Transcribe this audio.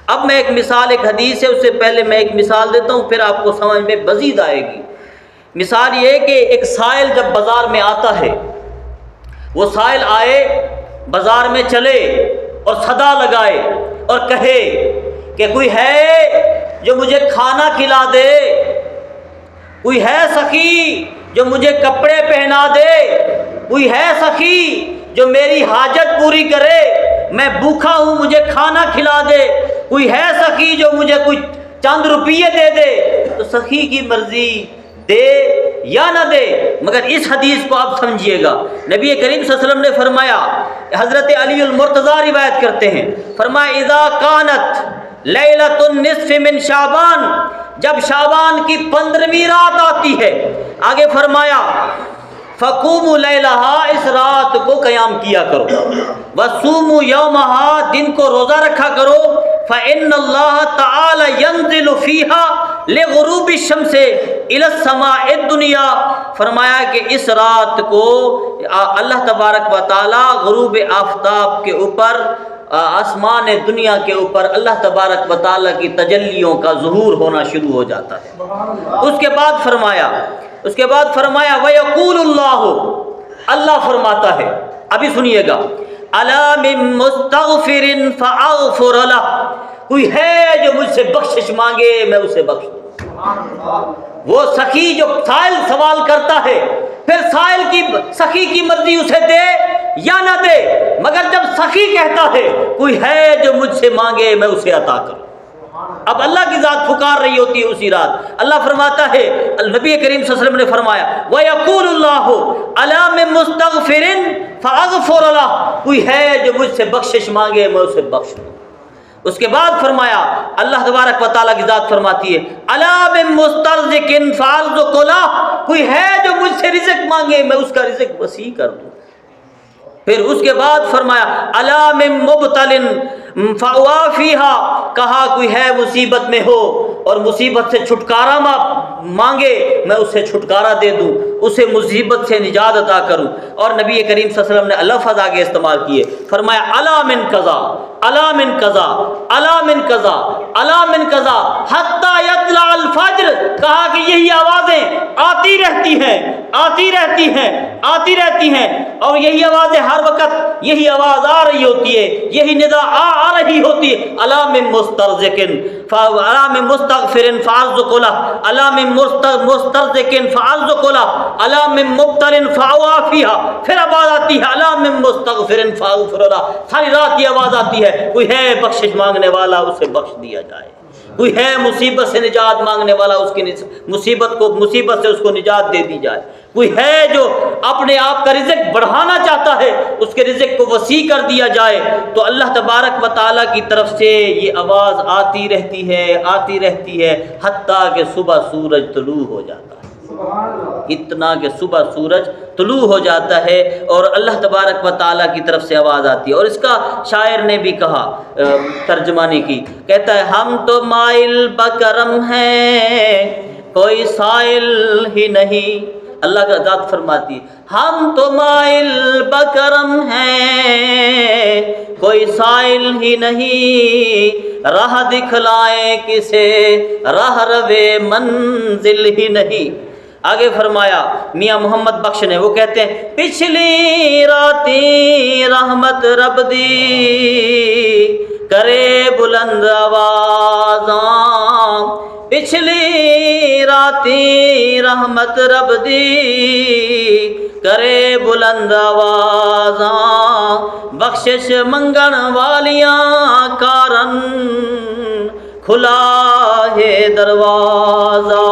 اب میں ایک مثال، ایک حدیث ہے، اس سے پہلے میں ایک مثال دیتا ہوں، پھر آپ کو سمجھ میں مزید آئے گی۔ مثال یہ ہے کہ ایک سائل جب بازار میں آتا ہے، وہ سائل آئے بازار میں چلے اور صدا لگائے اور کہے کہ کوئی ہے جو مجھے کھانا کھلا دے، کوئی ہے سخی جو مجھے کپڑے پہنا دے، کوئی ہے سخی جو میری حاجت پوری کرے، میں بھوکا ہوں مجھے کھانا کھلا دے، کوئی ہے سخی جو مجھے کچھ چند روپیے دے دے۔ تو سخی کی مرضی دے یا نہ دے، مگر اس حدیث کو آپ سمجھیے گا۔ نبی کریم صلی اللہ علیہ وسلم نے فرمایا، حضرت علی المرتضیٰ روایت کرتے ہیں، فرمایا اذا کانت لیلۃ النصف من شعبان، جب شعبان کی 15ویں رات آتی ہے، آگے فرمایا فقوموا لیلہا، اس رات کو قیام کیا کرو، وصوموا یومہا، دن کو روزہ رکھا کرو، فإن اللہ تعالی ینزل فیہا لغروب الشمس الی السماء الدنیا، فرمایا کہ اس رات کو اللہ تبارک و تعالی غروب آفتاب کے اوپر، آسمان دنیا کے اوپر اللہ تبارک و تعالی کی تجلیوں کا ظہور ہونا شروع ہو جاتا ہے۔ اس کے بعد فرمایا وَيَقُولُ اللَّهُ، اللہ فرماتا ہے، ابھی سنیے گا، أَلَا مِن مُسْتَغْفِرٍ فَأَغْفُرَ لَهُ، کوئی ہے جو مجھ سے بخشش مانگے میں اسے بخش دوں۔ وہ سخی جو سائل سوال کرتا ہے، پھر سائل کی سخی کی مرضی اسے دے یا نہ دے، مگر جب سخی کہتا ہے کوئی ہے جو مجھ سے مانگے میں اسے عطا کروں، اب اللہ کی ذات پکار رہی ہوتی ہے اسی رات، اللہ فرماتا ہے، نبی کریم صلی اللہ علیہ وسلم نے فرمایا وَيَقُولُ اللَّهُ أَلَا مِن مُسْتَغْفِرٍ فَأَغْفُرَ لَهُ، کوئی ہے جو مجھ سے بخشش مانگے میں اسے بخش دوں۔ اس کے بعد فرمایا، اللہ تبارک و تعالیٰ کی ذات فرماتی ہے أَلَا مِن مُسْتَرْزِقٍ فَأَرْزُقُ لَهُ، کوئی ہے جو مجھ سے رزق مانگے میں اس کا رزق وسیع کر دوں۔ پھر اس کے بعد فرمایا أَلَا مِن مُبْتَلٍ فَأُوَافِيهَا، کہا کوئی ہے مصیبت میں ہو اور مصیبت سے چھٹکارا مانگے میں اسے چھٹکارا دے دوں، اسے مصیبت سے نجات عطا کروں۔ اور نبی کریم صلی اللہ علیہ وسلم نے لفظ آگے استعمال کیے، فرمایا أَلَا مِن قَضَا، أَلَا مِن قَضَا، أَلَا مِن قَضَا، أَلَا مِن قَضَا حَتَّى يَطْلَعَ الْفَجْرِ، کہا کہ یہی آوازیں آتی رہتی ہیں، آتی رہتی ہیں، آتی رہتی ہیں، اور یہی آوازیں ہر وقت یہی آواز آ رہی ہوتی ہے، یہی ندا آ رہی ہوتی ہے، أَلَا مِن مُسْتَرْزِقٍ أَلَا مِن مُسْتَغْفِرٍ فَأَرْزُقُ لَهُ، أَلَا مِن مُسْتَرْزِقٍ فَأَرْزُقُ لَهُ، أَلَا مِن مُبْتَلٍ فَأُوَافِيهَا، پھر آواز آتی ہے أَلَا مِن مُسْتَغْفِرٍ فَأَغْفِرُ لَهُ، ساری رات یہ آواز آتی ہے کوئی ہے بخشش مانگنے والا اسے بخش دیا جائے، کوئی ہے مصیبت سے نجات مانگنے والا اس کی مصیبت سے اس کو نجات دے دی جائے، کوئی ہے جو اپنے آپ کا رزق بڑھانا چاہتا ہے اس کے رزق کو وسیع کر دیا جائے۔ تو اللہ تبارک و تعالیٰ کی طرف سے یہ آواز آتی رہتی ہے، آتی رہتی ہے، حتیٰ کہ صبح سورج طلوع ہو جاتا ہے، اتنا کہ صبح سورج طلوع ہو جاتا ہے اور اللہ تبارک و تعالیٰ کی طرف سے آواز آتی ہے۔ اور اس کا شاعر نے بھی کہا، ترجمانی کی، کہتا ہے ہم تو مائل بکرم ہیں کوئی سائل ہی نہیں، اللہ کا ذات فرماتی ہے ہم تو مائل بکرم ہیں کوئی سائل ہی نہیں، راہ دکھلائے کسے راہ روے منزل ہی نہیں۔ آگے فرمایا میاں محمد بخش نے، وہ کہتے ہیں پچھلی راتی رحمت رب دی کرے بلند آوازاں، پچھلی راتی رحمت رب دی کرے بلند آوازاں، بخشش منگن والیاں کارن کھلا ہے دروازہ۔